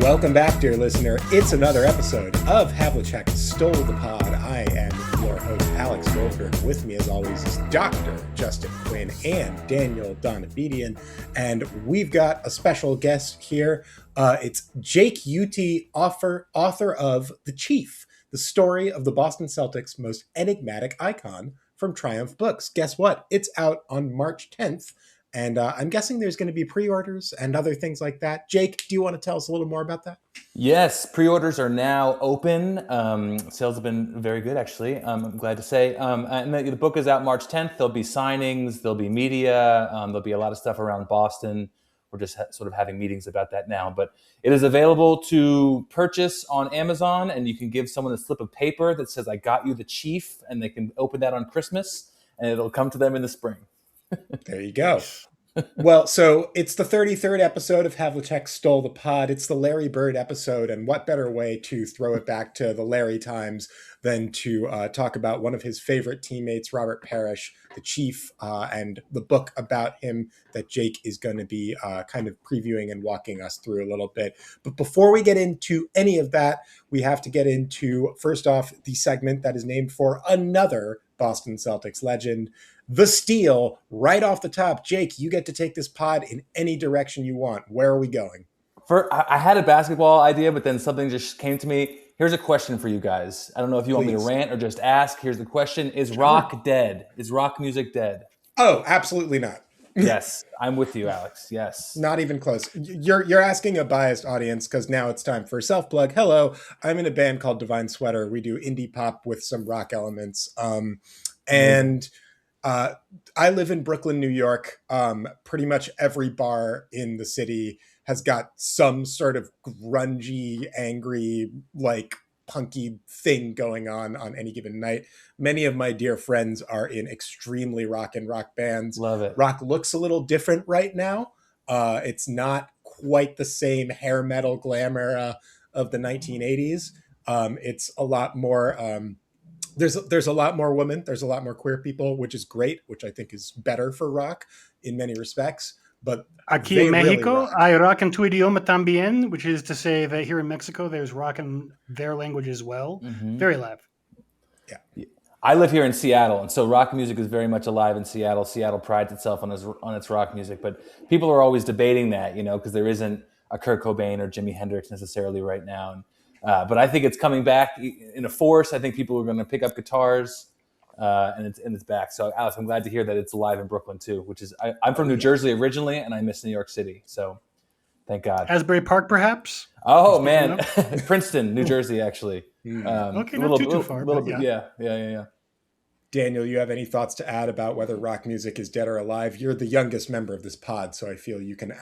Welcome back, dear listener. It's another episode of Havlicek Stole the Pod. I am your host, Alex Goldberg. With me, as always, is Dr. Justin Quinn and Daniel Donabedian. And we've got a special guest here. It's Jake Uitti, author of The Chief, the story of the Boston Celtics' most enigmatic icon from Triumph Books. Guess what? It's out on March 10th. And I'm guessing there's going to be pre-orders and other things like that. Jake, do you want to tell us a little more about that? Yes, pre-orders are now open. Sales have been very good, actually. I'm glad to say. And the book is out March 10th. There'll be signings. There'll be media. There'll be a lot of stuff around Boston. We're just sort of having meetings about that now. But it is available to purchase on Amazon, and you can give someone a slip of paper that says, "I got you the Chief," and they can open that on Christmas, and it'll come to them in the spring. There you go. Well, so it's the 33rd episode of Havlicek Stole the Pod. It's the Larry Bird episode, and what better way to throw it back to the Larry times than to talk about one of his favorite teammates, Robert Parish, the Chief, and the book about him that Jake is going to be kind of previewing and walking us through a little bit. But before we get into any of that, we have to get into, first off, the segment that is named for another Boston Celtics legend, The Steal. Right off the top, Jake, you get to take this pod in any direction you want. Where are we going? I had a basketball idea, but then something just came to me. Here's a question for you guys. I don't know if you want me to rant or just ask. Here's the question. Is rock dead? Is rock music dead? Oh, absolutely not. Yes, I'm with you, Alex. Yes. Not even close. You're asking a biased audience because now it's time for self-plug. Hello, I'm in a band called Divine Sweater. We do indie pop with some rock elements. And I live in Brooklyn, New York. Pretty much every bar in the city has got some sort of grungy, angry, like punky thing going on any given night. Many of my dear friends are in extremely rock bands. Love it. Rock looks a little different right now. It's not quite the same hair metal glam era of the 1980s. It's a lot more... There's a lot more women. There's a lot more queer people, which is great, which I think is better for rock in many respects. But aquí en Mexico, hay rock en tu idioma también, which is to say that here in Mexico, there's rock in their language as well. Mm-hmm. Very live. Yeah. I live here in Seattle, and so rock music is very much alive in Seattle. Seattle prides itself on its rock music, but people are always debating that, because there isn't a Kurt Cobain or Jimi Hendrix necessarily right now. But I think it's coming back in a force. I think people are going to pick up guitars, and it's back. So, Alex, I'm glad to hear that it's alive in Brooklyn too. Which is, I'm from New Jersey originally, and I miss New York City. So, thank God. Asbury Park, perhaps. Oh man, Princeton, New Jersey, actually. Okay, not too far. Bit, yeah. Daniel, you have any thoughts to add about whether rock music is dead or alive? You're the youngest member of this pod, so I feel you can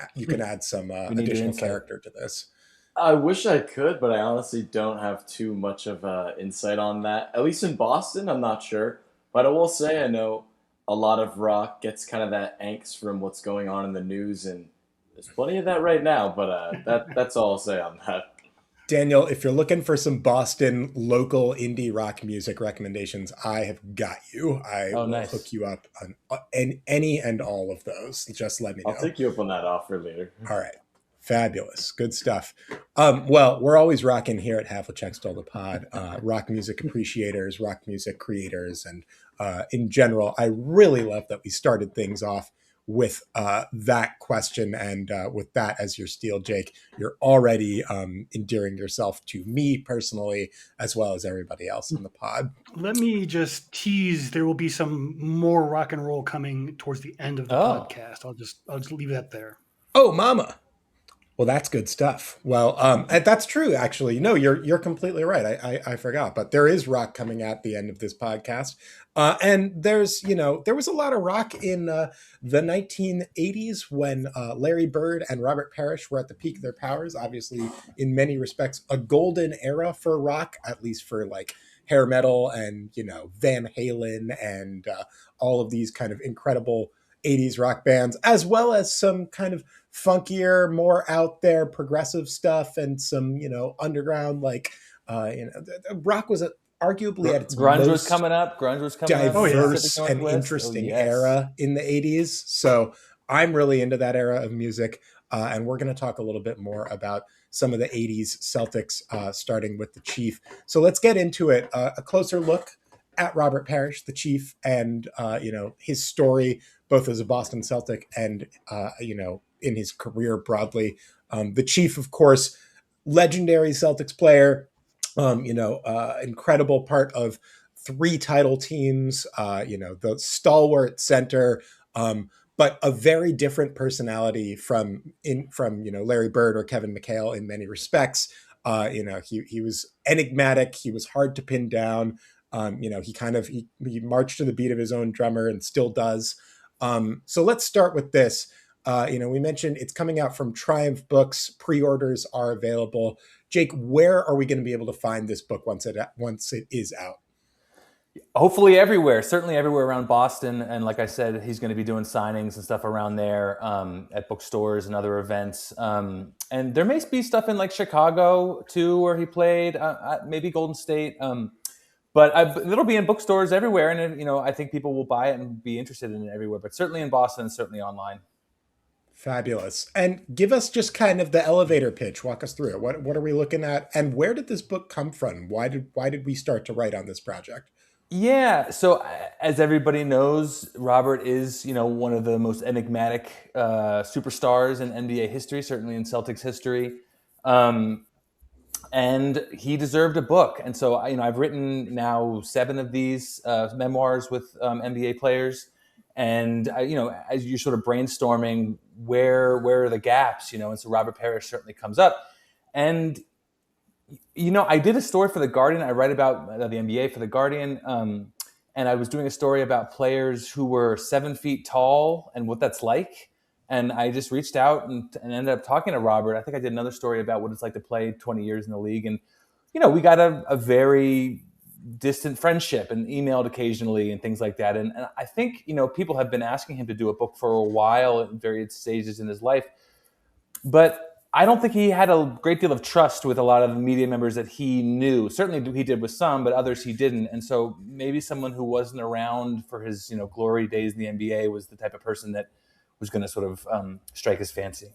add some additional character to this. I wish I could, but I honestly don't have too much of insight on that. At least in Boston, I'm not sure. But I will say I know a lot of rock gets kind of that angst from what's going on in the news, and there's plenty of that right now. But that's all I'll say on that. Daniel, if you're looking for some Boston local indie rock music recommendations, I have got you. I will hook you up on any and all of those. Just let me know. I'll take you up on that offer later. All right. Fabulous. Good stuff. Well, we're always rocking here at Havlicek Stole the Pod. Rock music appreciators, rock music creators, and in general, I really love that we started things off with that question, and with that as your steal, Jake. You're already endearing yourself to me personally, as well as everybody else in the pod. Let me just tease. There will be some more rock and roll coming towards the end of the podcast. I'll just leave that there. Oh, mama. Well, that's good stuff. Well, that's true, actually. No, you're completely right. I forgot, but there is rock coming at the end of this podcast. And there was a lot of rock in the 1980s when Larry Bird and Robert Parish were at the peak of their powers. Obviously, in many respects, a golden era for rock, at least for like hair metal and, Van Halen and all of these kind of incredible 80s rock bands, as well as some kind of funkier, more out there progressive stuff and some, underground, rock was arguably at its grunge was coming up. Diverse and interesting era in the 80s. So I'm really into that era of music. And we're going to talk a little bit more about some of the 80s Celtics, starting with the Chief. So let's get into it. A closer look at Robert Parish, the Chief, and his story, both as a Boston Celtic and in his career broadly. The Chief, of course, legendary Celtics player, incredible part of 3 title teams, the stalwart center, but a very different personality from Larry Bird or Kevin McHale in many respects. He was enigmatic. He was hard to pin down. He marched to the beat of his own drummer and still does. So let's start with this. We mentioned it's coming out from Triumph Books. Pre-orders are available. Jake, where are we going to be able to find this book once it is out? Hopefully everywhere, certainly everywhere around Boston. And like I said, he's going to be doing signings and stuff around there, at bookstores and other events. And there may be stuff in like Chicago too, where he played, maybe Golden State. But it'll be in bookstores everywhere. And, I think people will buy it and be interested in it everywhere, but certainly in Boston and certainly online. Fabulous. And give us just kind of the elevator pitch. Walk us through it. What are we looking at? And where did this book come from? Why did we start to write on this project? Yeah. So as everybody knows, Robert is, one of the most enigmatic superstars in NBA history, certainly in Celtics history. And he deserved a book. And so, I've written now 7 of these memoirs with NBA players. And, as you're sort of brainstorming, where are the gaps, and so Robert Parish certainly comes up. And I did a story for The Guardian. I write about the NBA for The Guardian. And I was doing a story about players who were 7 feet tall and what that's like. And I just reached out and ended up talking to Robert. I think I did another story about what it's like to play 20 years in the league. And, we got a very distant friendship and emailed occasionally and things like that. And I think, people have been asking him to do a book for a while at various stages in his life. But I don't think he had a great deal of trust with a lot of the media members that he knew. Certainly he did with some, but others he didn't. And so maybe someone who wasn't around for his, glory days in the NBA was the type of person that was going to sort of strike his fancy.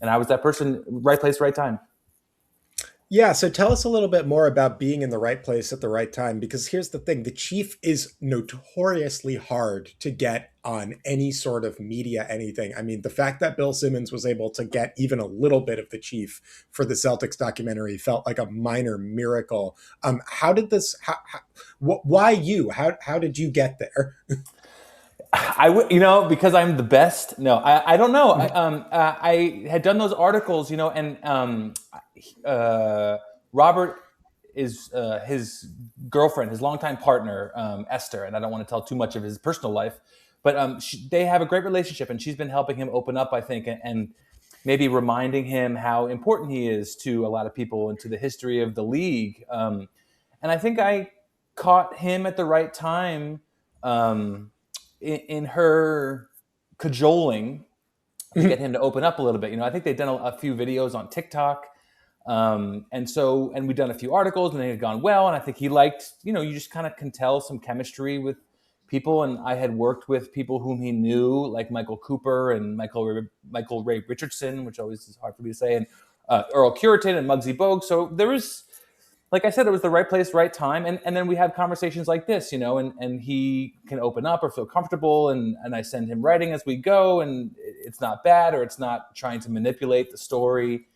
And I was that person, right place, right time. Yeah, so tell us a little bit more about being in the right place at the right time, because here's the thing. The Chief is notoriously hard to get on any sort of media, anything. I mean, the fact that Bill Simmons was able to get even a little bit of the Chief for the Celtics documentary felt like a minor miracle. How did this, why you? How did you get there? Because I'm the best. No, I don't know. I had done those articles, and Robert is his girlfriend, his longtime partner, Esther, and I don't want to tell too much of his personal life, but they have a great relationship, and she's been helping him open up, I think, and maybe reminding him how important he is to a lot of people and to the history of the league. And I think I caught him at the right time. In her cajoling to get him to open up a little bit. I think they'd done a few videos on TikTok. And we'd done a few articles and they had gone well. And I think he liked, you just kind of can tell some chemistry with people. And I had worked with people whom he knew, like Michael Cooper and Michael Ray Richardson, which always is hard for me to say, and Earl Curitan and Muggsy Bogues. So there was, like I said, it was the right place, right time. And then we have conversations like this, and he can open up or feel comfortable. And I send him writing as we go, and it's not bad, or it's not trying to manipulate the story.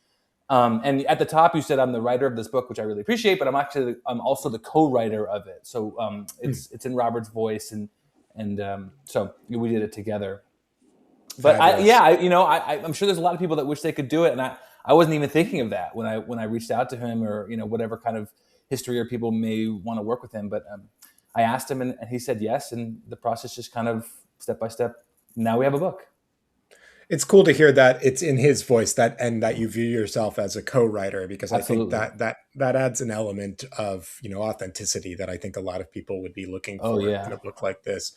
And at the top, you said I'm the writer of this book, which I really appreciate, but I'm also the co-writer of it. So it's in Robert's voice, and so we did it together. But I'm sure there's a lot of people that wish they could do it, and I wasn't even thinking of that when I reached out to him, or whatever kind of history or people may want to work with him. But I asked him, and he said yes, and the process just kind of step by step. Now we have a book. It's cool to hear that it's in his voice and that you view yourself as a co-writer, because Absolutely. I think that adds an element of authenticity that I think a lot of people would be looking for in a book like this.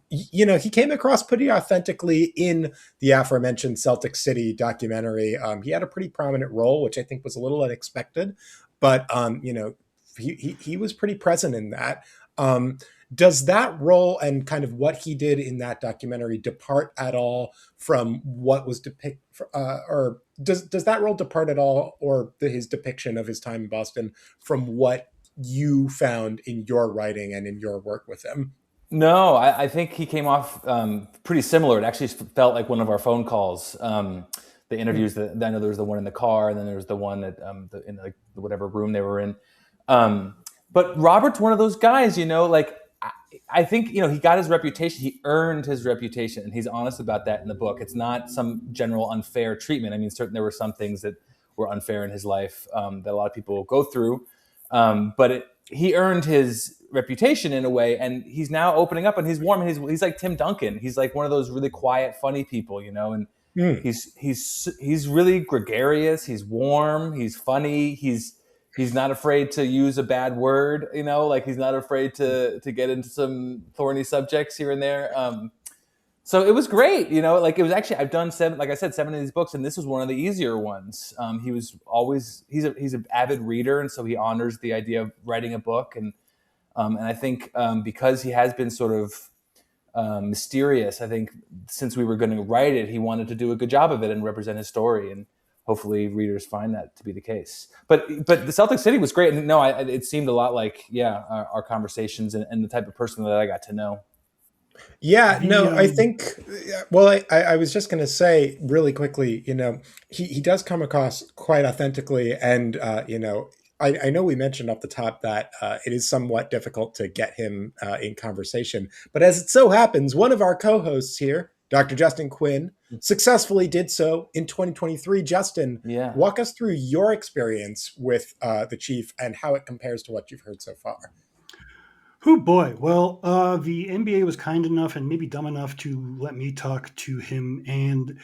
He came across pretty authentically in the aforementioned Celtic City documentary. He had a pretty prominent role, which I think was a little unexpected, but he was pretty present in that. Does that role and kind of what he did in that documentary depart at all from what was depicted, or does that role depart at all, or his depiction of his time in Boston, from what you found in your writing and in your work with him? No, I think he came off pretty similar. It actually felt like one of our phone calls. The interviews that I know there was the one in the car, and then there was the one at in like whatever room they were in. But Robert's one of those guys, like I think he got his reputation. He earned his reputation, and he's honest about that in the book. It's not some general unfair treatment. I mean, certainly there were some things that were unfair in his life that a lot of people go through, but he earned his reputation in a way, and he's now opening up, and he's warm. He's like Tim Duncan. He's like one of those really quiet, funny people, and he's really gregarious. He's warm. He's funny. He's not afraid to use a bad word, like he's not afraid to get into some thorny subjects here and there. So it was great, like it was actually, I've done seven of these books, and this was one of the easier ones. He's an avid reader, and so he honors the idea of writing a book. And I think because he has been sort of mysterious, I think since we were going to write it, he wanted to do a good job of it and represent his story. And hopefully readers find that to be the case. But the Celtic City was great. And no, it seemed a lot like, our conversations and the type of person that I got to know. Yeah, no, I think, well, I was just going to say really quickly, he does come across quite authentically. And, I know we mentioned off the top that it is somewhat difficult to get him in conversation. But as it so happens, one of our co-hosts here, Dr. Justin Quinn, successfully did so in 2023. Justin, walk us through your experience with the Chief and how it compares to what you've heard so far. Oh boy. Well, the NBA was kind enough and maybe dumb enough to let me talk to him. And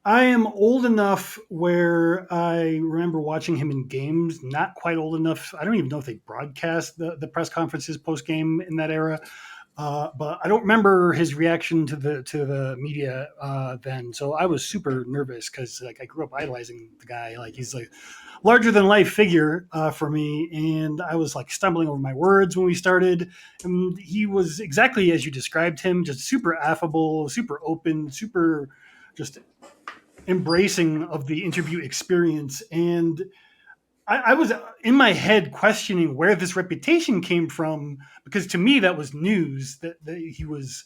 I am old enough where I remember watching him in games, not quite old enough. I don't even know if they broadcast the press conferences post game in that era. But I don't remember his reaction to the media then. So I was super nervous because I grew up idolizing the guy. Like he's like larger than life figure for me, and I was like stumbling over my words when we started. And he was exactly as you described him, just super affable, super open, super just embracing of the interview experience. And I was in my head questioning where this reputation came from, because to me that was news that he was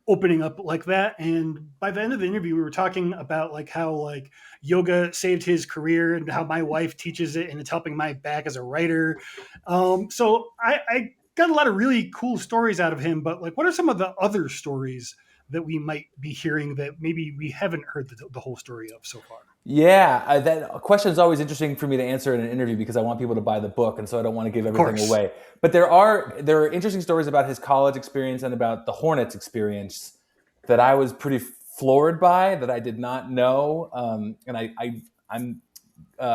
opening up like that. And by the end of the interview, we were talking about like how like yoga saved his career and how my wife teaches it and it's helping my back as a writer. So I got a lot of really cool stories out of him. But like, what are some of the other stories that we might be hearing that maybe we haven't heard the whole story of so far? Yeah, that question is always interesting for me to answer in an interview because I want people to buy the book, and so I don't want to give everything away. But there are interesting stories about his college experience and about the Hornets experience that I was pretty floored by, that I did not know, and I'm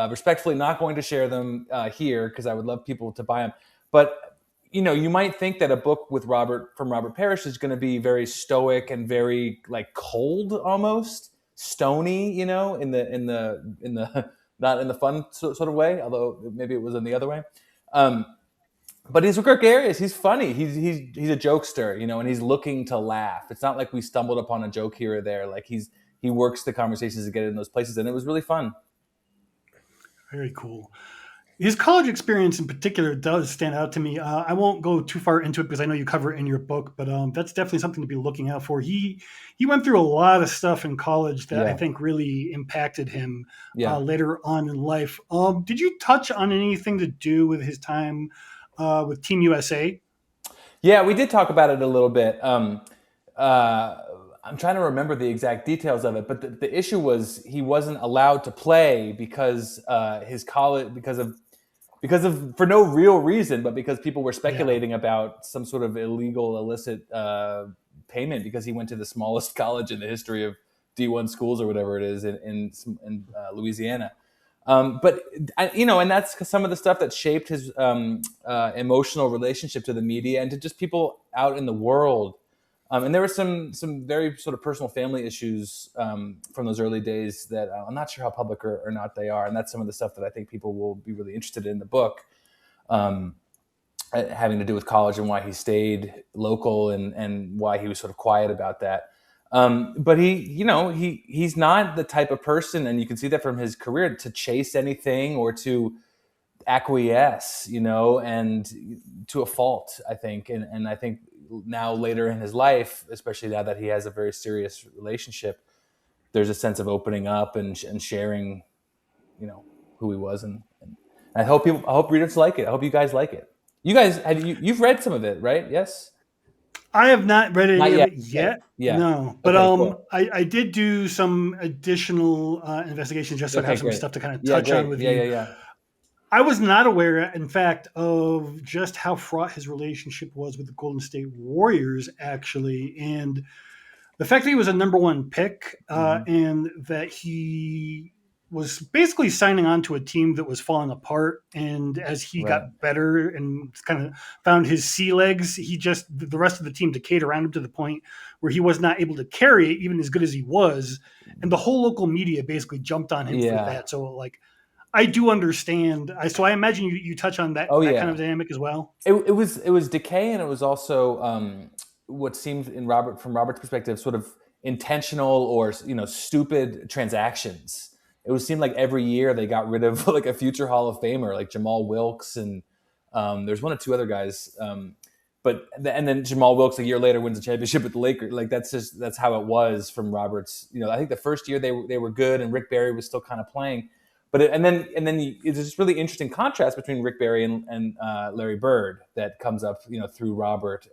respectfully not going to share them here because I would love people to buy them. But you might think that a book from Robert Parish is going to be very stoic and very like cold almost. Stony, in the not in the fun sort of way, although maybe it was in the other way. But he's gregarious. He's funny. He's a jokester, and he's looking to laugh. It's not like we stumbled upon a joke here or there. Like he works the conversations to get in those places, and it was really fun. Very cool. His college experience in particular does stand out to me. I won't go too far into it because I know you cover it in your book, but that's definitely something to be looking out for. He went through a lot of stuff in college that I think really impacted him later on in life. Did you touch on anything to do with his time with Team USA? Yeah, we did talk about it a little bit. I'm trying to remember the exact details of it, but the issue was he wasn't allowed to play because his college because of for no real reason, but because people were speculating about some sort of illegal, illicit payment because he went to the smallest college in the history of D1 schools or whatever it is in Louisiana. But and that's some of the stuff that shaped his emotional relationship to the media and to just people out in the world. And there were some very sort of personal family issues from those early days that I'm not sure how public or not they are. And that's some of the stuff that I think people will be really interested in the book. having to do with college and why he stayed local and why he was sort of quiet about that. But he's not the type of person, and you can see that from his career, to chase anything or to acquiesce, and to a fault, I think. And I think now later in his life, especially now that he has a very serious relationship, there's a sense of opening up and sharing, who he was. And I hope readers like it. I hope you guys like it. You guys, you've read some of it, right? Yes. I have not read any Not of yet. it yet. Yeah. No, but Okay, cool. I did do some additional investigations just so I have some great. stuff to kind of Yeah, touch on great. with Yeah, you. yeah. I was not aware, in fact, of just how fraught his relationship was with the Golden State Warriors, actually, and the fact that he was a number one pick and that he was basically signing on to a team that was falling apart. And as he Right. got better and kind of found his sea legs, the rest of the team decayed around him to the point where he was not able to carry it, even as good as he was. And the whole local media basically jumped on him for Yeah. that. So, like, I do understand. So I imagine you touch on that Oh, that yeah. kind of dynamic as well. It was decay, and it was also what seemed from Robert's perspective, sort of intentional or stupid transactions. It would seem like every year they got rid of like a future Hall of Famer like Jamal Wilkes, and there's one or two other guys. And then Jamal Wilkes a year later wins a championship with the Lakers. Like that's how it was from Robert's. I think the first year they were good, and Rick Barry was still kind of playing. But then it's this really interesting contrast between Rick Barry and Larry Bird that comes up, through Robert.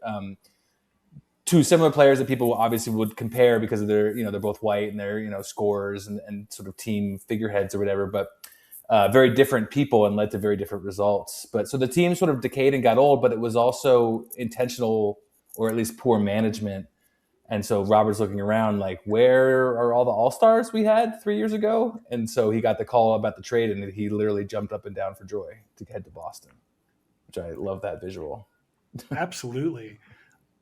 Two similar players that people obviously would compare because of their, they're both white and they're, scorers and sort of team figureheads or whatever, but very different people and led to very different results. But so the team sort of decayed and got old, but it was also intentional or at least poor management. And so Robert's looking around like, where are all the all-stars we had 3 years ago? And so he got the call about the trade, and he literally jumped up and down for joy to head to Boston, which I love that visual. Absolutely.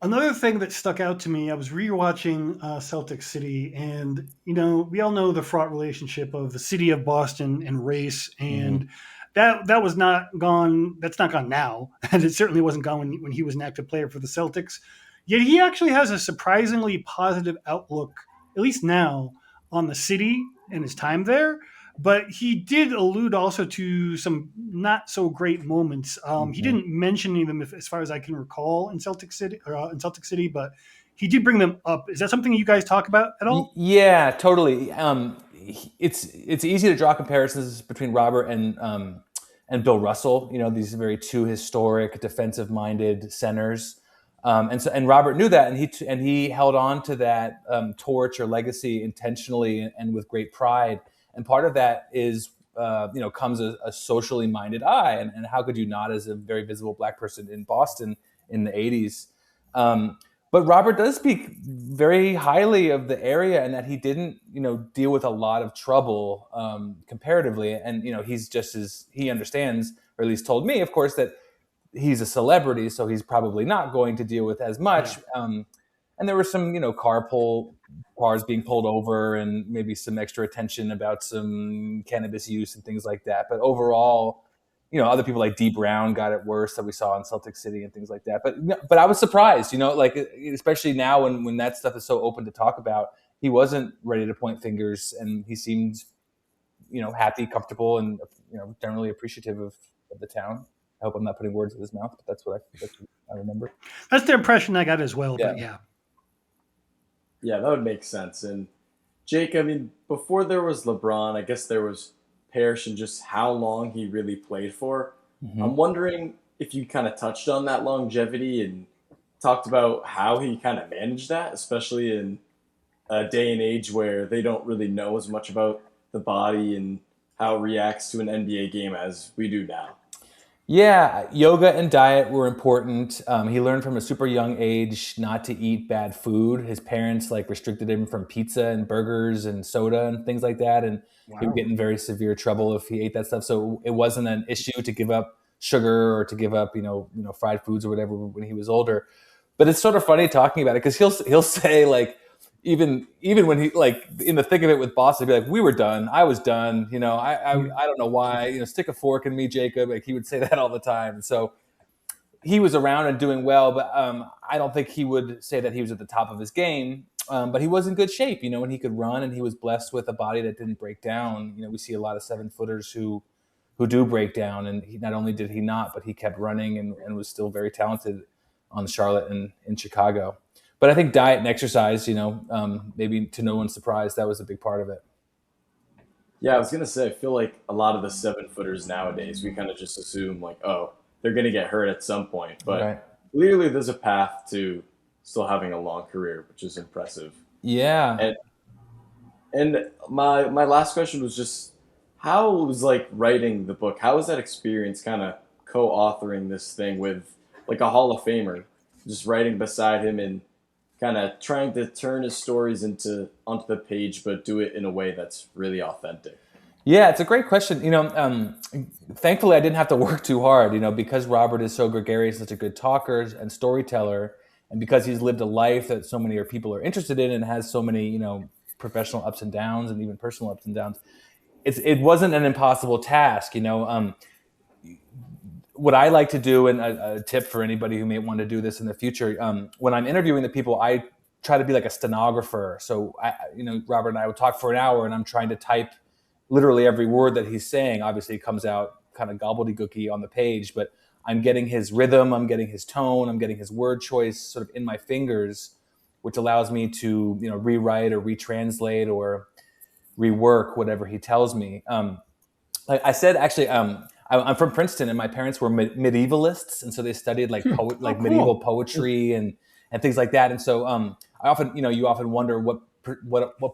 Another thing that stuck out to me, I was rewatching Celtic City, and we all know the fraught relationship of the city of Boston and race, and that was not gone. That's not gone now, and it certainly wasn't gone when he was an active player for the Celtics. Yet he actually has a surprisingly positive outlook, at least now, on the city and his time there. But he did allude also to some not so great moments. He didn't mention any of them, as far as I can recall, in Celtic City, but he did bring them up. Is that something you guys talk about at all? Yeah, totally. It's easy to draw comparisons between Robert and Bill Russell. These very two historic, defensive-minded centers. And Robert knew that, and he held on to that torch or legacy intentionally and with great pride. And part of that is, comes a socially minded eye, and how could you not, as a very visible Black person in Boston in the '80s? But Robert does speak very highly of the area, and that he didn't, deal with a lot of trouble comparatively. And he's just as he understands, or at least told me, of course, that he's a celebrity, so he's probably not going to deal with as much. Yeah. And there were some, cars being pulled over and maybe some extra attention about some cannabis use and things like that. But overall, other people like Dee Brown got it worse that we saw in Celtic City and things like that. But I was surprised, like especially now when that stuff is so open to talk about, he wasn't ready to point fingers, and he seemed, happy, comfortable, and generally appreciative of the town. I hope I'm not putting words in his mouth, but that's what I remember. That's the impression I got as well. Yeah. But yeah. Yeah, that would make sense. And Jake, I mean, before there was LeBron, I guess there was Parish and just how long he really played for. I'm wondering if you kind of touched on that longevity and talked about how he kind of managed that, especially in a day and age where they don't really know as much about the body and how it reacts to an NBA game as we do now. Yeah, yoga and diet were important. He learned from a super young age not to eat bad food. His parents restricted him from pizza and burgers and soda and things like that, and he would get in very severe trouble if he ate that stuff. So it wasn't an issue to give up sugar or to give up fried foods or whatever when he was older. But it's sort of funny talking about it because he'll say even when he in the thick of it with Boston, he'd be like, "We were done. I was done. I don't know why. Stick a fork in me, Jacob." He would say that all the time. So he was around and doing well, but I don't think he would say that he was at the top of his game. But he was in good shape, and he could run, and he was blessed with a body that didn't break down. We see a lot of 7-footers who do break down, and not only did he not, but he kept running and was still very talented on Charlotte and in Chicago. But I think diet and exercise, maybe to no one's surprise, that was a big part of it. Yeah, I was gonna say, I feel like a lot of the 7-footers nowadays, we kind of just assume like, oh, they're gonna get hurt at some point, but Right. clearly there's a path to still having a long career, which is impressive. Yeah. And my last question was just, how was like writing the book? How was that experience, kind of co-authoring this thing with like a Hall of Famer, just writing beside him and kind of trying to turn his stories onto the page, but do it in a way that's really authentic? Yeah, it's a great question. Thankfully, I didn't have to work too hard. Because Robert is so gregarious, such a good talker and storyteller, and because he's lived a life that so many people are interested in, and has so many, professional ups and downs, and even personal ups and downs. It wasn't an impossible task. What I like to do, and a tip for anybody who may want to do this in the future, when I'm interviewing the people, I try to be like a stenographer. So, Robert and I would talk for an hour, and I'm trying to type literally every word that he's saying. Obviously, it comes out kind of gobbledygooky on the page, but I'm getting his rhythm, I'm getting his tone, I'm getting his word choice sort of in my fingers, which allows me to, rewrite or retranslate or rework whatever he tells me. Like I said, actually, I'm from Princeton, and my parents were medievalists, and so they studied like Cool. medieval poetry and things like that. And so I often, you often wonder what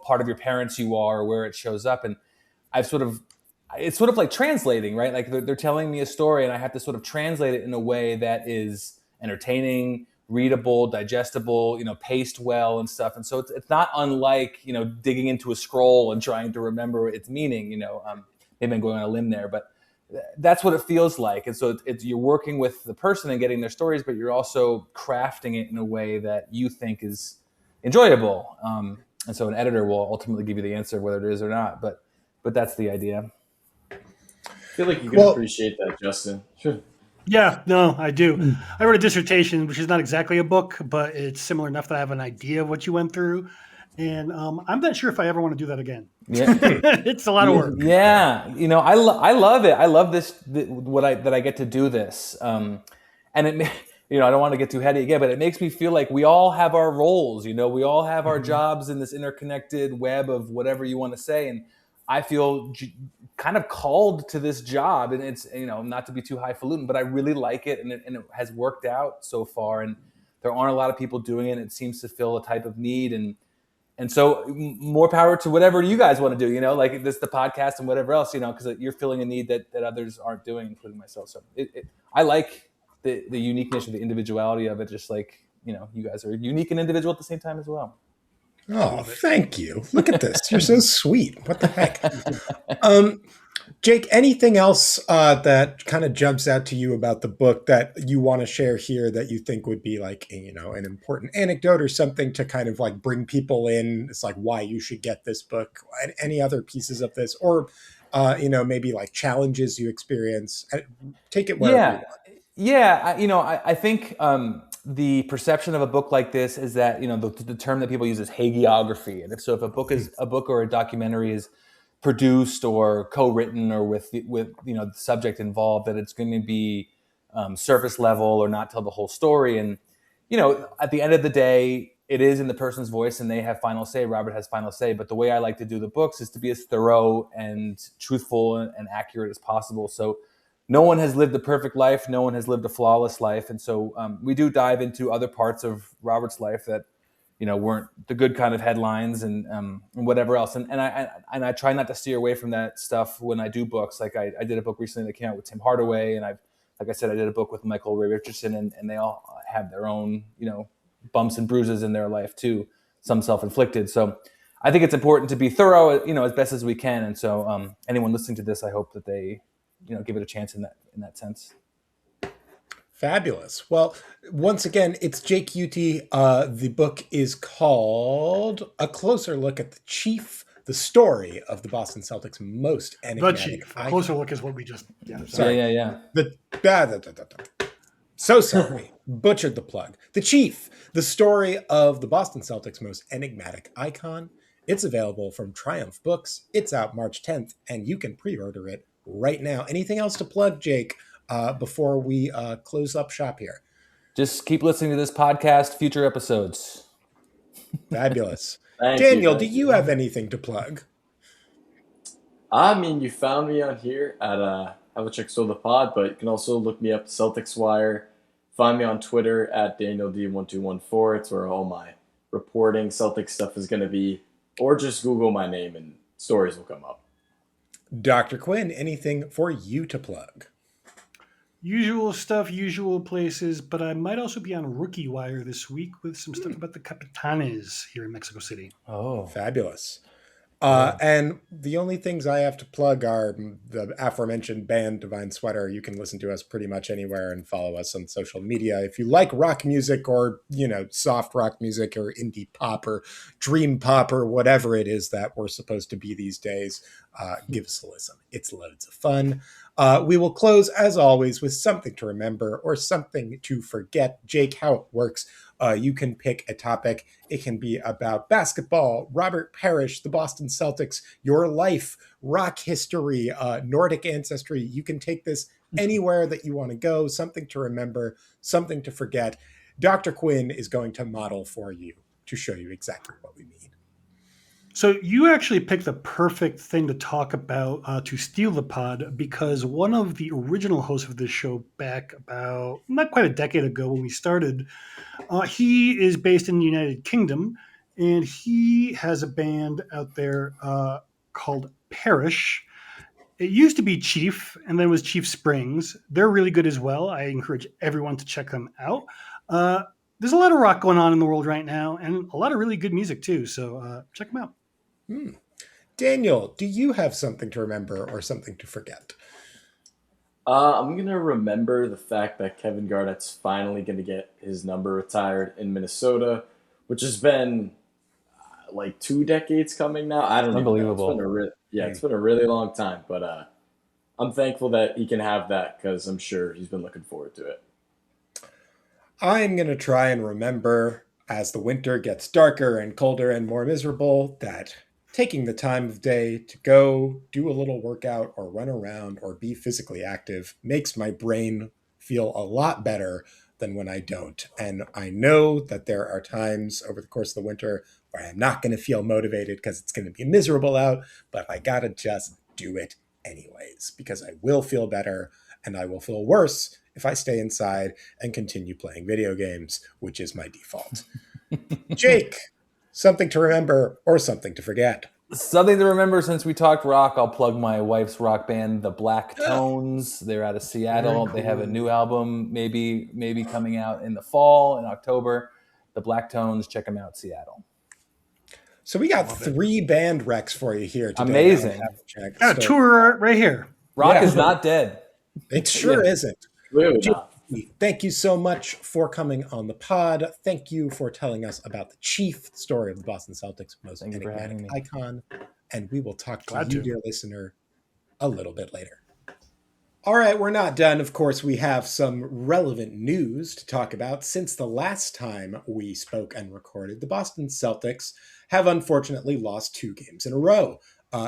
part of your parents you are, or where it shows up. And it's sort of like translating, right? Like they're telling me a story, and I have to sort of translate it in a way that is entertaining, readable, digestible, paced well and stuff. And so it's not unlike, digging into a scroll and trying to remember its meaning. Maybe I'm going on a limb there, but that's what it feels like. And so it's you're working with the person and getting their stories, but you're also crafting it in a way that you think is enjoyable. And so an editor will ultimately give you the answer whether it is or not. But that's the idea. I feel like you can appreciate that, Justin. Sure. Yeah, no, I do. I wrote a dissertation, which is not exactly a book, but it's similar enough that I have an idea of what you went through. And I'm not sure if I ever want to do that again. Yeah. It's a lot of work. Yeah. I love it. I love that I get to do this. And it, I don't want to get too heady again, but it makes me feel like we all have our roles, we all have our jobs in this interconnected web of whatever you want to say. And I feel kind of called to this job, and it's, not to be too highfalutin, but I really like it, and it has worked out so far. And there aren't a lot of people doing it. And it seems to fill a type of need. And so more power to whatever you guys want to do, like this, the podcast and whatever else, because you're filling a need that others aren't doing, including myself. So I like the uniqueness or the individuality of it, just like, you guys are unique and individual at the same time as well. Oh, thank you. Look at this. You're so sweet. What the heck? Jake, anything else that kind of jumps out to you about the book that you want to share here that you think would be like, an important anecdote or something to kind of like bring people in? It's like why you should get this book. Any other pieces of this, or maybe like challenges you experience? Take it wherever you want. Yeah. I think the perception of a book like this is that, the term that people use is hagiography. And if a book or a documentary is produced or co-written or with the subject involved, that it's going to be surface level or not tell the whole story. And, at the end of the day, it is in the person's voice and they have final say. Robert has final say. But the way I like to do the books is to be as thorough and truthful and accurate as possible. So no one has lived a perfect life. No one has lived a flawless life. And so we do dive into other parts of Robert's life that, weren't the good kind of headlines and whatever else. And I try not to steer away from that stuff when I do books. Like I did a book recently that came out with Tim Hardaway. And like I said, I did a book with Michael Ray Richardson, and they all have their own, bumps and bruises in their life too, some self-inflicted. So I think it's important to be thorough, as best as we can. And so anyone listening to this, I hope that they, give it a chance in that sense. Fabulous. Well, once again, it's Jake Uitti. The book is called A Closer Look at the Story of the Boston Celtics' Most Enigmatic A closer look is what we just. Sorry. Yeah. So sorry. Butchered the plug. The Chief, the story of the Boston Celtics' most enigmatic icon. It's available from Triumph Books. It's out March 10th, and you can pre-order it right now. Anything else to plug, Jake, before we close up shop here? Just keep listening to this podcast, future episodes. Fabulous. Thank Daniel, do thank you have anything to plug? I mean, you found me on here at Have a Check Stole the Pod, but you can also look me up Celtics Wire. Find me on Twitter at DanielD1214. It's where all my reporting Celtics stuff is going to be. Or just Google my name and stories will come up. Dr. Quinn, anything for you to plug? Usual stuff, usual places, but I might also be on Rookie Wire this week with some stuff about the Capitanes here in Mexico City. Oh, Fabulous. And the only things I have to plug are the aforementioned band Divine Sweater. You can listen to us pretty much anywhere and follow us on social media. If you like rock music or, soft rock music or indie pop or dream pop or whatever it is that we're supposed to be these days, give us a listen. It's loads of fun. We will close, as always, with something to remember or something to forget. Jake, how it works. You can pick a topic. It can be about basketball, Robert Parish, the Boston Celtics, your life, rock history, Nordic ancestry. You can take this anywhere that you want to go, something to remember, something to forget. Dr. Quinn is going to model for you to show you exactly what we mean. So you actually picked the perfect thing to talk about to steal the pod, because one of the original hosts of this show back about not quite a decade ago when we started, he is based in the United Kingdom, and he has a band out there called Parish. It used to be Chief, and then it was Chief Springs. They're really good as well. I encourage everyone to check them out. There's a lot of rock going on in the world right now, and a lot of really good music too. So check them out. Daniel, do you have something to remember or something to forget? I'm going to remember the fact that Kevin Garnett's finally going to get his number retired in Minnesota, which has been like 2 decades coming now. I don't unbelievable. Even know. It's been a really long time, but I'm thankful that he can have that because I'm sure he's been looking forward to it. I'm going to try and remember, as the winter gets darker and colder and more miserable, that taking the time of day to go do a little workout or run around or be physically active makes my brain feel a lot better than when I don't. And I know that there are times over the course of the winter where I'm not going to feel motivated because it's going to be miserable out, but I got to just do it anyways, because I will feel better and I will feel worse if I stay inside and continue playing video games, which is my default. Jake, something to remember or something to forget? Something to remember, since we talked rock, I'll plug my wife's rock band, the Black Tones. They're out of Seattle. Very They have a cool. new album maybe coming out in the fall, in October. The Black Tones, check them out, Seattle. So we got 3 band recs for you here today. Amazing. Got a tour right here. Rock is not dead. It sure isn't. Really Jake, not. thank you so much for coming on the pod. Thank you for telling us about the Chief, story of the Boston Celtics, most Thank you for having enigmatic me. icon. And we will talk to Glad you, to. dear listener, a little bit later. All right, we're not done. Of course, we have some relevant news to talk about. Since the last time we spoke and recorded, the Boston Celtics have unfortunately lost 2 games in a row.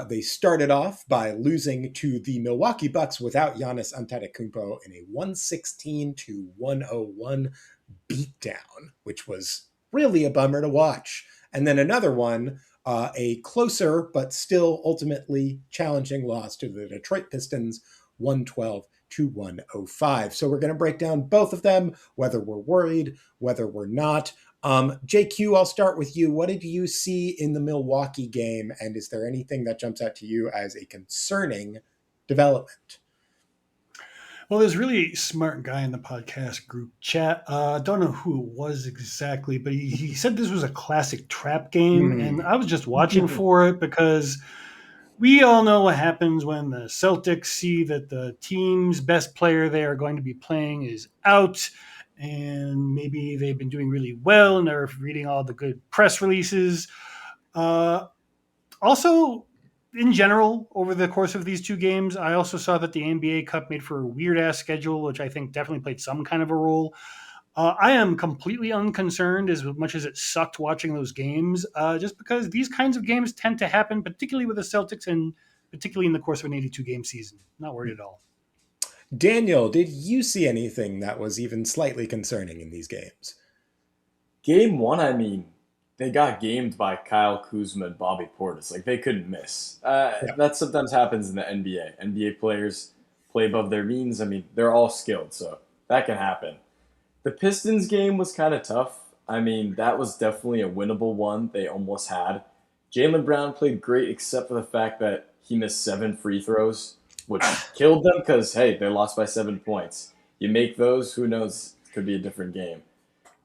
They started off by losing to the Milwaukee Bucks without Giannis Antetokounmpo in a 116-101 beatdown, which was really a bummer to watch. And then another one, a closer but still ultimately challenging loss to the Detroit Pistons, 112-105. So we're going to break down both of them, whether we're worried, whether we're not. JQ, I'll start with you. What did you see in the Milwaukee game? And is there anything that jumps out to you as a concerning development? Well, there's a really smart guy in the podcast group chat. Don't know who it was exactly, but he said this was a classic trap game. And I was just watching for it because we all know what happens when the Celtics see that the team's best player they are going to be playing is out. And maybe they've been doing really well and they're reading all the good press releases. Also, in general, over the course of these two games, I also saw that the NBA Cup made for a weird ass schedule, which I think definitely played some kind of a role. I am completely unconcerned as much as it sucked watching those games, just because these kinds of games tend to happen, particularly with the Celtics and particularly in the course of an 82 game season. Not worried at all. Daniel, did you see anything that was even slightly concerning in these games? Game one, I mean, they got gamed by Kyle Kuzma and Bobby Portis. Like, they couldn't miss. Yeah. That sometimes happens in the NBA. NBA players play above their means. I mean, they're all skilled, so that can happen. The Pistons game was kind of tough. I mean, that was definitely a winnable one they almost had. Jaylen Brown played great except for the fact that he missed 7 free throws, which killed them because, hey, they lost by 7 points. You make those, who knows, it could be a different game.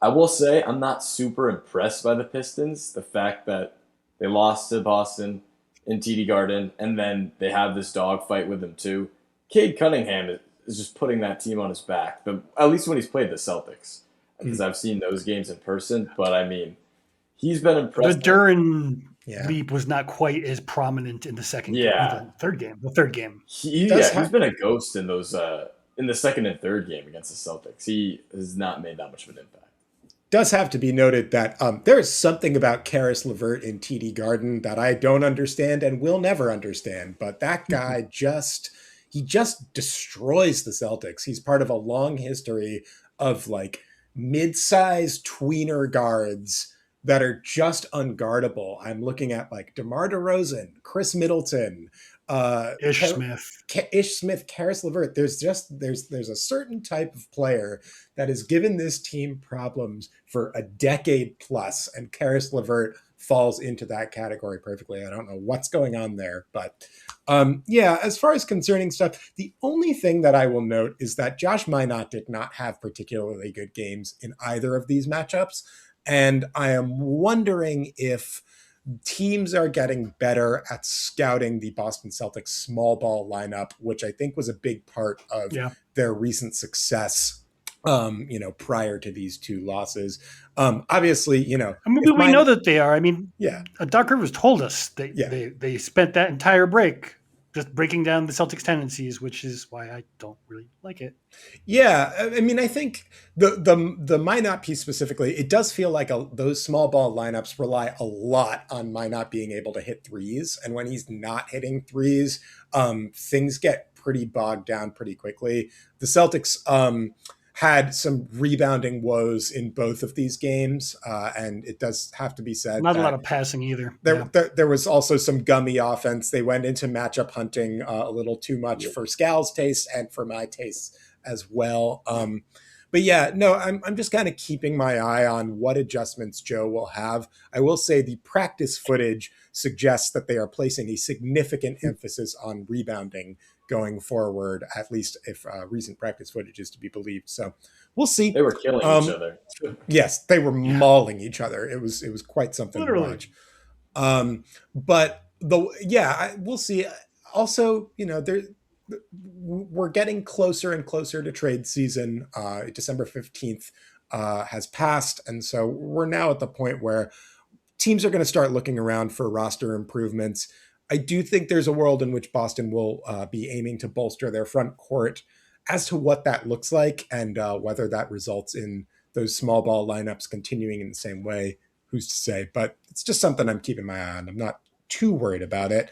I will say I'm not super impressed by the Pistons. The fact that they lost to Boston in TD Garden, and then they have this dogfight with them too. Cade Cunningham is just putting that team on his back. At least when he's played the Celtics, because I've seen those games in person. But I mean, he's been The impressive. Duran Yeah. leap was not quite as prominent in the second Yeah. game, the third game. The third game. He's been a ghost in those in the second and third game against the Celtics. He has not made that much of an impact. Does have to be noted that there is something about Karis LeVert in TD Garden that I don't understand and will never understand. But that guy he just destroys the Celtics. He's part of a long history of like mid-sized tweener guards that are just unguardable. I'm looking at like DeMar DeRozan, Chris Middleton, Ish Smith. Ish Smith, Karis LeVert. There's a certain type of player that has given this team problems for a decade plus, and Karis LeVert falls into that category perfectly. I don't know what's going on there, but yeah, as far as concerning stuff, the only thing that I will note is that Josh Minot did not have particularly good games in either of these matchups, and I am wondering if teams are getting better at scouting the Boston Celtics small ball lineup, which I think was a big part of their recent success, prior to these two losses. Obviously, I mean, we know that they are. I mean, yeah, Doc Rivers told us they spent that entire break just breaking down the Celtics' tendencies, which is why I don't really like it. Yeah, I mean, I think the Minot piece specifically, it does feel like those small ball lineups rely a lot on Minot being able to hit threes, and when he's not hitting threes, things get pretty bogged down pretty quickly. The Celtics had some rebounding woes in both of these games, and it does have to be said not a lot of passing either. There was also some gummy offense. They went into matchup hunting a little too much for Scal's taste and for my taste as well. But yeah, no, I'm just kind of keeping my eye on what adjustments Joe will have. I will say the practice footage suggests that they are placing a significant emphasis on rebounding going forward, at least if recent practice footage is to be believed. So we'll see. They were killing each other. Yes, they were mauling each other. It was quite something to watch. But we'll see. Also, we're getting closer and closer to trade season. December 15th has passed, and so we're now at the point where teams are going to start looking around for roster improvements. I do think there's a world in which Boston will be aiming to bolster their front court. As to what that looks like and whether that results in those small ball lineups continuing in the same way, who's to say? But it's just something I'm keeping my eye on. I'm not too worried about it.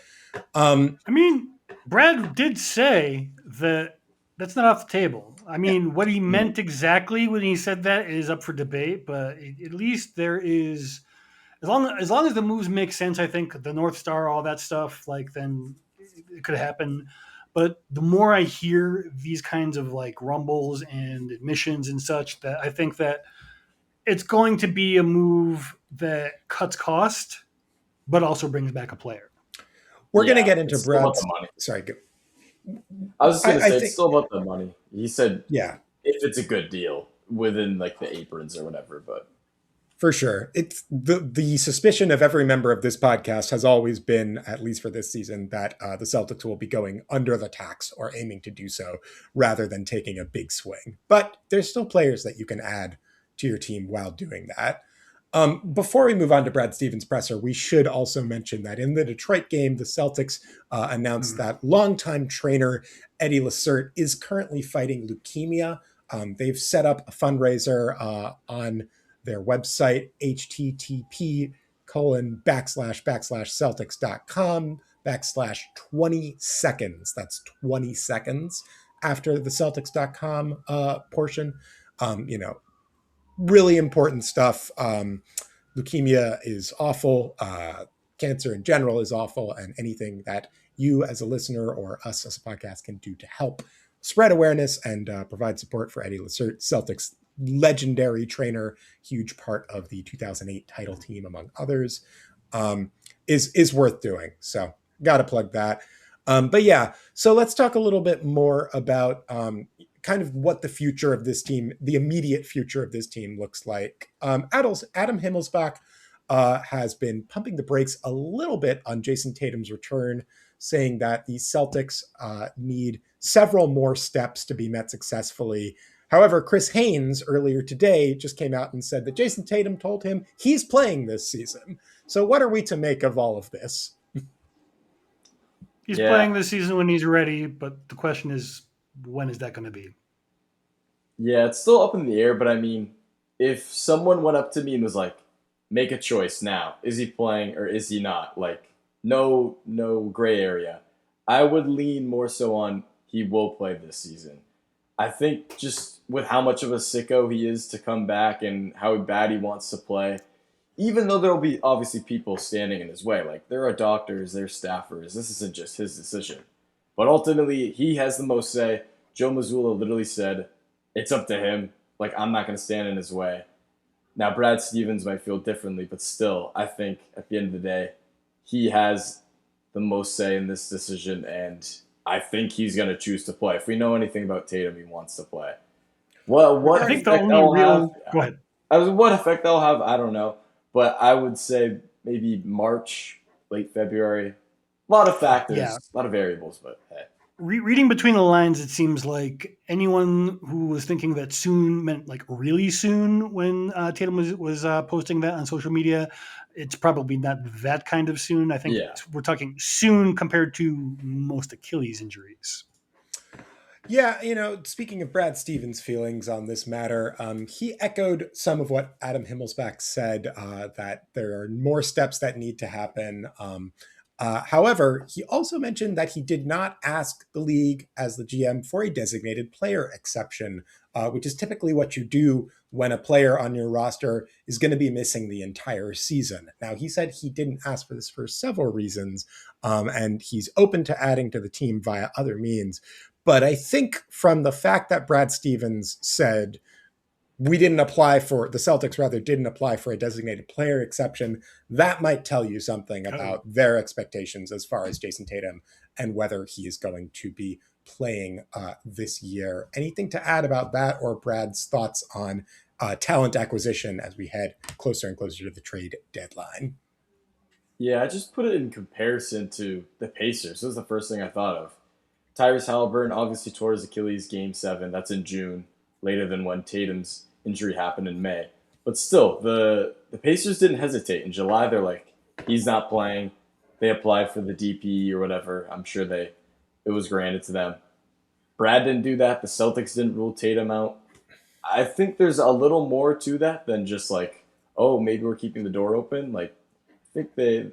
I mean, Brad did say that that's not off the table. I mean, what he meant exactly when he said that is up for debate, but at least there is, as long as the moves make sense, I think the North Star, all that stuff, like then it could happen. But the more I hear these kinds of like rumbles and admissions and such, that I think that it's going to be a move that cuts cost, but also brings back a player. We're going to get into Brad's. Sorry, I was just going to say it's still about the money. He said, if it's a good deal within like the aprons or whatever, but. For sure. It's the suspicion of every member of this podcast has always been, at least for this season, that the Celtics will be going under the tax or aiming to do so rather than taking a big swing. But there's still players that you can add to your team while doing that. Before we move on to Brad Stevens' presser, we should also mention that in the Detroit game, the Celtics announced that longtime trainer Eddie Lassert is currently fighting leukemia. They've set up a fundraiser on their website, http://celtics.com/20 seconds. That's 20 seconds after the Celtics.com portion. Really important stuff. Leukemia is awful. Cancer in general is awful. And anything that you as a listener or us as a podcast can do to help spread awareness and provide support for Eddie Lassert, Celtics legendary trainer, huge part of the 2008 title team, among others, is worth doing. So got to plug that. But yeah, so let's talk a little bit more about kind of what the future of this team, the immediate future of this team looks like. Adam Himmelsbach has been pumping the brakes a little bit on Jason Tatum's return, saying that the Celtics need several more steps to be met successfully. However, Chris Haynes earlier today just came out and said that Jason Tatum told him he's playing this season. So what are we to make of all of this? He's playing this season when he's ready, but the question is, when is that going to be? Yeah, it's still up in the air, but I mean, if someone went up to me and was like, make a choice now, is he playing or is he not? Like, no gray area. I would lean more so on he will play this season. I think just with how much of a sicko he is to come back and how bad he wants to play, even though there will be obviously people standing in his way, like there are doctors, there are staffers, this isn't just his decision. But ultimately, he has the most say. Joe Mazzulla literally said, it's up to him. Like, I'm not going to stand in his way. Now, Brad Stevens might feel differently, but still, I think at the end of the day, he has the most say in this decision, and I think he's going to choose to play. If we know anything about Tatum, he wants to play. Well, what I think the effect only that'll real. have? Go ahead. What effect that'll have, I don't know. But I would say maybe March, late February. A lot of factors, Yeah. a lot of variables, but hey. Reading between the lines, it seems like anyone who was thinking that soon meant like really soon when Tatum was posting that on social media, it's probably not that kind of soon. I think we're talking soon compared to most Achilles injuries. Yeah, speaking of Brad Stevens' feelings on this matter, he echoed some of what Adam Himmelsbach said, that there are more steps that need to happen. However, he also mentioned that he did not ask the league as the GM for a designated player exception, which is typically what you do when a player on your roster is going to be missing the entire season. Now, he said he didn't ask for this for several reasons, and he's open to adding to the team via other means. But I think from the fact that Brad Stevens said the Celtics rather didn't apply for a designated player exception, that might tell you something about their expectations as far as Jason Tatum and whether he is going to be playing this year. Anything to add about that, or Brad's thoughts on talent acquisition as we head closer and closer to the trade deadline? Yeah, I just put it in comparison to the Pacers. This was the first thing I thought of. Tyrese Halliburton obviously tore his Achilles Game 7. That's in June, later than when Tatum's injury happened in May. But still, the Pacers didn't hesitate. In July, they're like, he's not playing. They applied for the DPE or whatever. I'm sure it was granted to them. Brad didn't do that. The Celtics didn't rule Tatum out. I think there's a little more to that than just like, oh, maybe we're keeping the door open. Like, I think there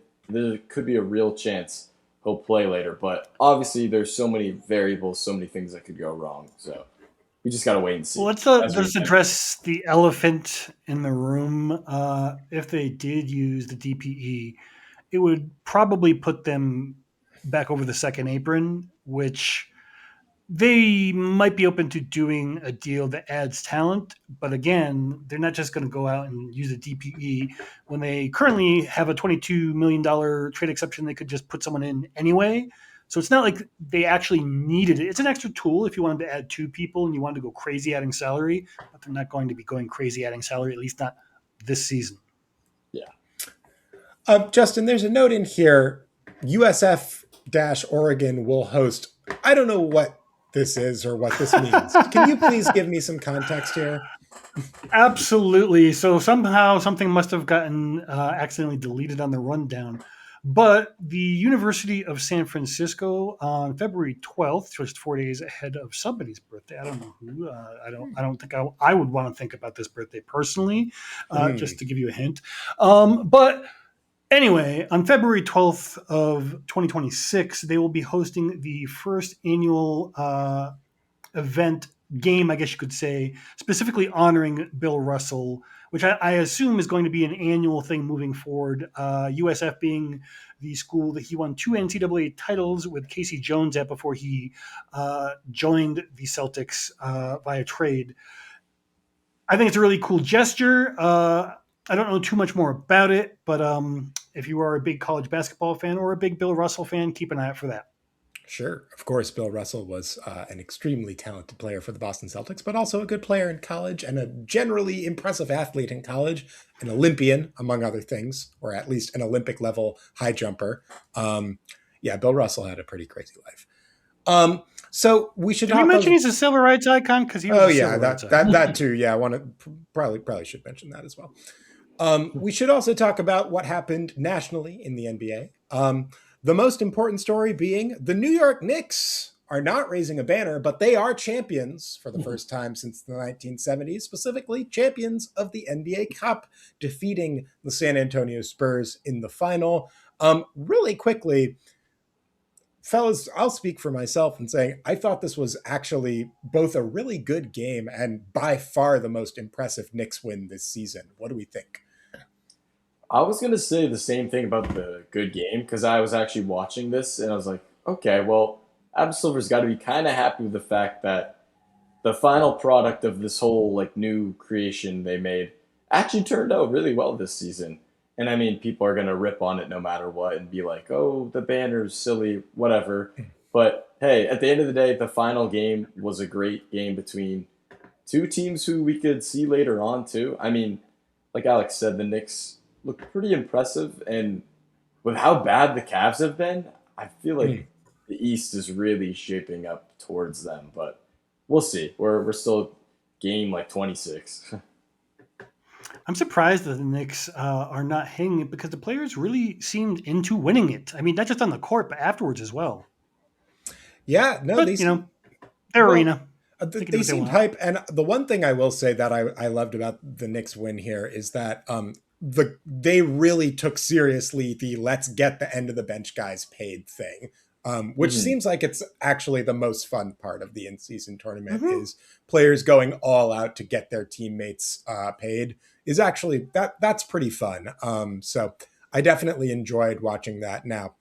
could be a real chance he'll play later. But obviously, there's so many variables, so many things that could go wrong. So we just got to wait and see. Well, let's address the elephant in the room. If they did use the DPE, it would probably put them back over the second apron, which they might be open to doing a deal that adds talent. But again, they're not just going to go out and use a DPE when they currently have a $22 million trade exception. They could just put someone in anyway. So it's not like they actually needed it. It's an extra tool if you wanted to add two people and you wanted to go crazy adding salary, but they're not going to be going crazy adding salary, at least not this season. Yeah. Justin, there's a note in here. USF-Oregon will host. I don't know what this is or what this means. Can you please give me some context here? Absolutely. So somehow something must have gotten accidentally deleted on the rundown. But the University of San Francisco on February 12th, just 4 days ahead of somebody's birthday. I don't know who. I don't think I would want to think about this birthday personally, just to give you a hint. But anyway, on February 12th of 2026, they will be hosting the first annual event game, I guess you could say, specifically honoring Bill Russell, which I assume is going to be an annual thing moving forward. USF being the school that he won 2 NCAA titles with Casey Jones at before he joined the Celtics via trade. I think it's a really cool gesture. I don't know too much more about it, but if you are a big college basketball fan or a big Bill Russell fan, keep an eye out for that. Sure. Of course, Bill Russell was an extremely talented player for the Boston Celtics, but also a good player in college and a generally impressive athlete in college, an Olympian, among other things, or at least an Olympic level high jumper. Yeah, Bill Russell had a pretty crazy life. So we should Did we talk. mention he's a civil rights icon? Because he was Oh a yeah, civil rights that icon. that too. Yeah, I want to probably should mention that as well. We should also talk about what happened nationally in the NBA. The most important story being the New York Knicks are not raising a banner, but they are champions for the first time since the 1970s, specifically champions of the NBA Cup, defeating the San Antonio Spurs in the final. Really quickly, fellas, I'll speak for myself in saying I thought this was actually both a really good game and by far the most impressive Knicks win this season. What do we think? I was gonna say the same thing about the good game because I was actually watching this and I was like, okay, well, Adam Silver's got to be kind of happy with the fact that the final product of this whole like new creation they made actually turned out really well this season. And I mean, people are gonna rip on it no matter what and be like, "Oh, the banner's silly, whatever." But hey, at the end of the day, the final game was a great game between two teams who we could see later on too. I mean, like Alex said, the Knicks look pretty impressive, and with how bad the Cavs have been, I feel like the East is really shaping up towards them. But we'll see. We're still game like 26. I'm surprised that the Knicks are not hitting it because the players really seemed into winning it. I mean, not just on the court, but afterwards as well. Yeah, no, But, their well, arena. They can do they what they seemed want. hype, and the one thing I will say that I loved about the Knicks win here is that they really took seriously the let's get the end of the bench guys paid thing, which Mhm. seems like it's actually the most fun part of the in-season tournament Mm-hmm. is players going all out to get their teammates paid is actually that's pretty fun. So I definitely enjoyed watching that. Now,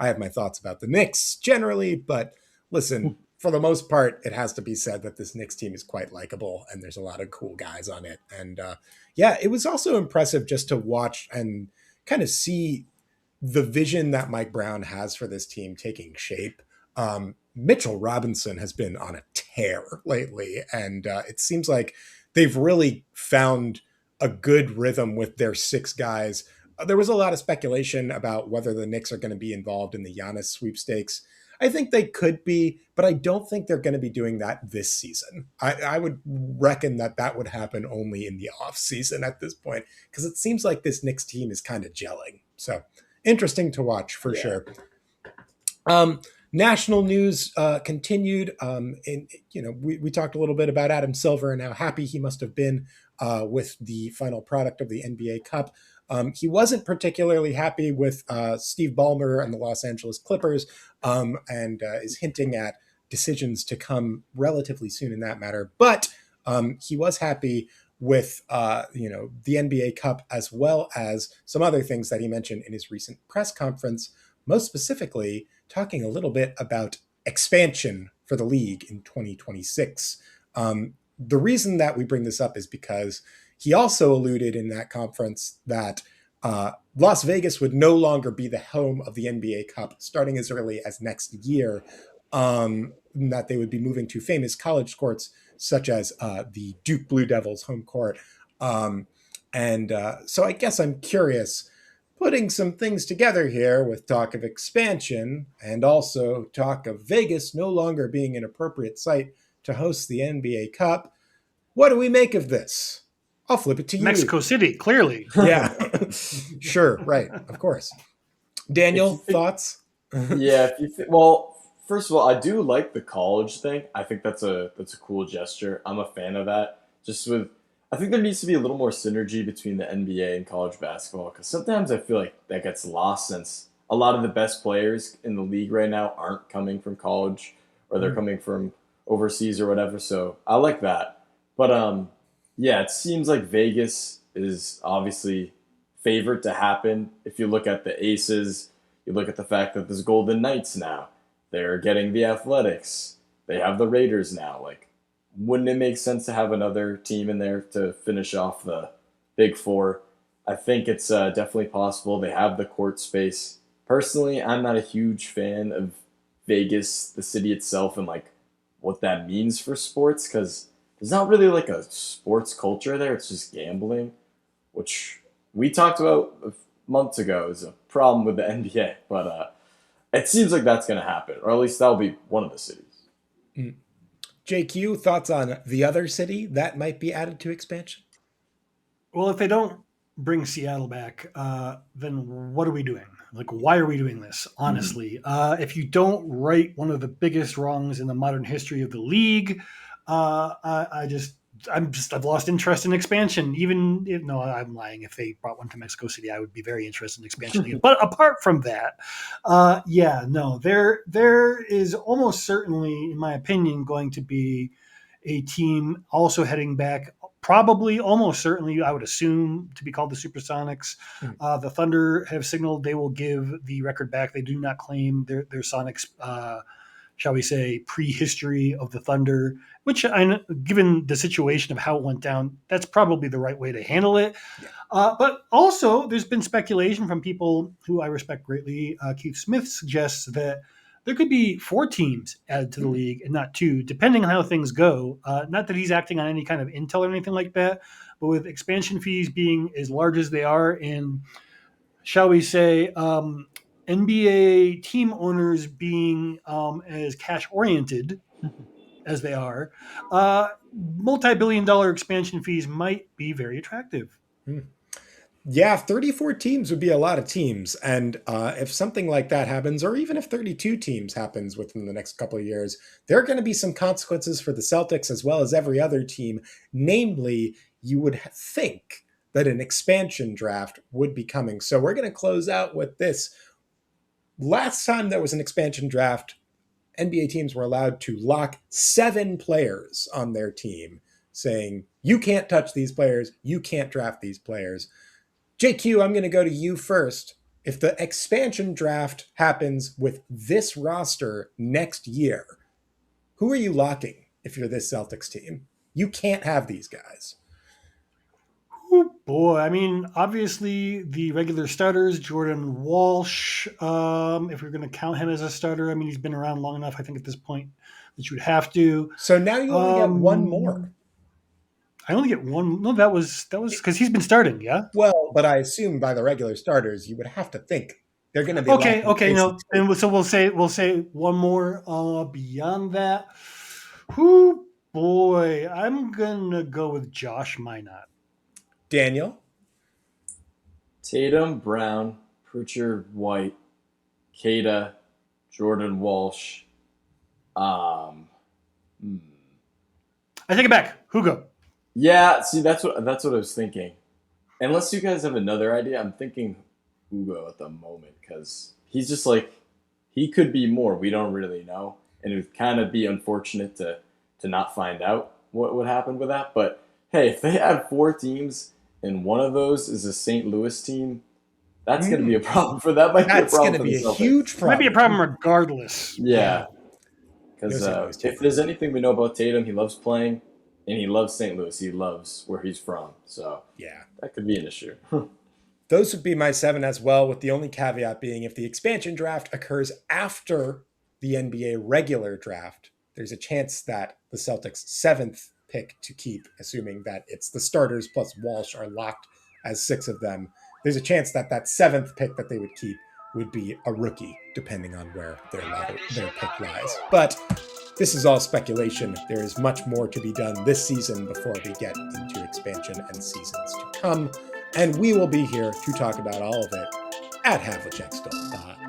I have my thoughts about the Knicks generally, but listen, for the most part, it has to be said that this Knicks team is quite likable and there's a lot of cool guys on it. And yeah, it was also impressive just to watch and kind of see the vision that Mike Brown has for this team taking shape. Mitchell Robinson has been on a tear lately, and it seems like they've really found a good rhythm with their six guys. There was a lot of speculation about whether the Knicks are going to be involved in the Giannis sweepstakes. I think they could be, but I don't think they're going to be doing that this season. I would reckon that would happen only in the off season at this point, because it seems like this Knicks team is kind of gelling. So interesting to watch for Yeah. sure. National news continued. We talked a little bit about Adam Silver and how happy he must have been with the final product of the NBA Cup. He wasn't particularly happy with Steve Ballmer and the Los Angeles Clippers, and is hinting at decisions to come relatively soon in that matter. But he was happy with the NBA Cup as well as some other things that he mentioned in his recent press conference. Most specifically, talking a little bit about expansion for the league in 2026. The reason that we bring this up is because he also alluded in that conference that Las Vegas would no longer be the home of the NBA Cup starting as early as next year, that they would be moving to famous college courts such as the Duke Blue Devils home court. So I guess I'm curious, putting some things together here with talk of expansion and also talk of Vegas no longer being an appropriate site to host the NBA Cup. What do we make of this? I'll flip it to you. Mexico City, clearly. Yeah. Sure. Right. Of course. Daniel, thoughts? Yeah. Well, first of all, I do like the college thing. I think that's a cool gesture. I'm a fan of that. I think there needs to be a little more synergy between the NBA and college basketball because sometimes I feel like that gets lost since a lot of the best players in the league right now aren't coming from college or they're coming from overseas or whatever. So I like that. But yeah, it seems like Vegas is obviously favored to happen. If you look at the Aces, you look at the fact that there's Golden Knights now. They're getting the Athletics. They have the Raiders now. Like, wouldn't it make sense to have another team in there to finish off the Big Four? I think it's definitely possible. They have the court space. Personally, I'm not a huge fan of Vegas, the city itself, and like what that means for sports because there's not really like a sports culture there. It's just gambling, which we talked about months ago is a problem with the NBA. But it seems like that's going to happen, or at least that'll be one of the cities. Mm. JQ, thoughts on the other city that might be added to expansion? Well, if they don't bring Seattle back, then what are we doing? Like, why are we doing this? Honestly, if you don't right one of the biggest wrongs in the modern history of the league, I've lost interest in expansion. Even if, no, I'm lying. If they brought one to Mexico City, I would be very interested in expansion again. But apart from that, there is almost certainly, in my opinion, going to be a team also heading back. Probably, almost certainly, I would assume to be called the Supersonics. The Thunder have signaled they will give the record back. They do not claim their Sonics. Shall we say, prehistory of the Thunder, which, given the situation of how it went down, that's probably the right way to handle it. Yeah. But also, there's been speculation from people who I respect greatly. Keith Smith suggests that there could be 4 teams added to the league and not 2, depending on how things go. Not that he's acting on any kind of intel or anything like that, but with expansion fees being as large as they are and, shall we say, NBA team owners being as cash-oriented as they are, multi-billion-dollar expansion fees might be very attractive. Yeah, 34 teams would be a lot of teams. And if something like that happens, or even if 32 teams happens within the next couple of years, there are going to be some consequences for the Celtics as well as every other team. Namely, you would think that an expansion draft would be coming. So we're going to close out with this. Last time there was an expansion draft, NBA teams were allowed to lock 7 players on their team, saying, you can't touch these players, you can't draft these players. JQ, I'm going to go to you first. If the expansion draft happens with this roster next year, who are you locking if you're this Celtics team? You can't have these guys. Oh boy, I mean, obviously the regular starters, Jordan Walsh, if we're going to count him as a starter, I mean, he's been around long enough, I think, at this point that you would have to. So now you only get one more. I only get one. No, that was because he's been starting, yeah? Well, but I assume by the regular starters, you would have to think they're going to be okay, no. And so we'll say one more beyond that. Who boy, I'm going to go with Josh Minot. Daniel? Tatum, Brown, Pritchard, White, Kada, Jordan Walsh. I take it back. Hugo. Yeah, see, that's what I was thinking. Unless you guys have another idea, I'm thinking Hugo at the moment because he's just like he could be more. We don't really know, and it would kind of be unfortunate to not find out what would happen with that. But hey, if they have 4 teams and one of those is a St. Louis team, that's going to be a problem for that. That's going to be a huge problem. Might be a problem regardless. Yeah, because if there's anything we know about Tatum, he loves playing. And he loves St. Louis. He loves where he's from. So yeah, that could be an issue. Those would be my 7 as well, with the only caveat being if the expansion draft occurs after the NBA regular draft, there's a chance that the Celtics' 7th pick to keep, assuming that it's the starters plus Walsh are locked as 6 of them, there's a chance that that 7th pick that they would keep would be a rookie, depending on where their pick lies. But This is all speculation. There is much more to be done this season before we get into expansion and seasons to come. And we will be here to talk about all of it at Havlicek Still Pod.